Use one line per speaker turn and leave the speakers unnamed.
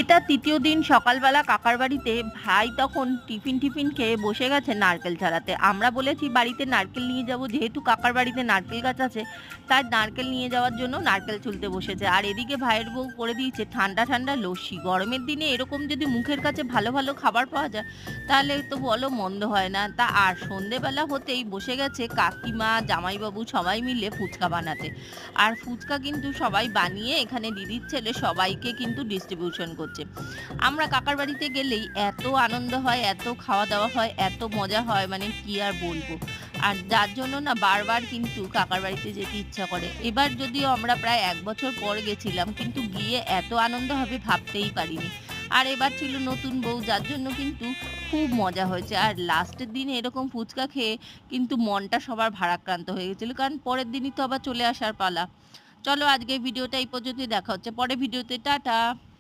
এটা তৃতীয় দিন সকালবেলা কাকার বাড়িতে ভাই তখন টিফিন খেয়ে বসে গেছে নারকেল ছাড়াতে। আমরা বলেছি বাড়িতে নারকেল নিয়ে যাব, যেহেতু কাকার বাড়িতে নারকেল গাছ আছে তাই নারকেল নিয়ে যাওয়ার জন্য নারকেল ছুলতে বসেছে। আর এদিকে ভাইয়ের বউ করে দিয়েছে ঠান্ডা ঠান্ডা লস্যি। গরমের দিনে এরকম যদি মুখের কাছে ভালো ভালো খাবার পাওয়া যায় তাহলে তো বলো মন্দ হয় না। তা আর সন্ধেবেলা হতেই বসে গেছে কাকিমা জামাইবাবু সবাই মিলে ফুচকা বানাতে। আর ফুচকা কিন্তু সবাই বানিয়ে এখানে দিদির ছেলে সবাইকে কিন্তু ডিস্ট্রিবিউশন করছে। আমরা কাকার বাড়িতে গেলেই এত আনন্দ হয়, এত খাওয়া দাওয়া হয়, এত মজা হয়, মানে কি আর বলবো। আর যার জন্য না বারবার কিন্তু কাকার বাড়িতে যেতে ইচ্ছা করে। এবার যদিও আমরা প্রায় ১ বছর পর গেছিলাম, কিন্তু গিয়ে এত আনন্দ হবে ভাবতেই পারিনি। আর এবার ছিল নতুন বউ, যার জন্য কিন্তু খুব মজা হয়েছে। আর লাস্টের দিনে এরকম ফুচকা খেয়ে কিন্তু মনটা সবার ভারাক্রান্ত হয়ে গেছিল। কারণ পরের দিনই তো আবার চলে আসার পালা। চলো আজকের ভিডিওটা এই পর্যন্তই, দেখা হচ্ছে পরের ভিডিওতে। টাটা।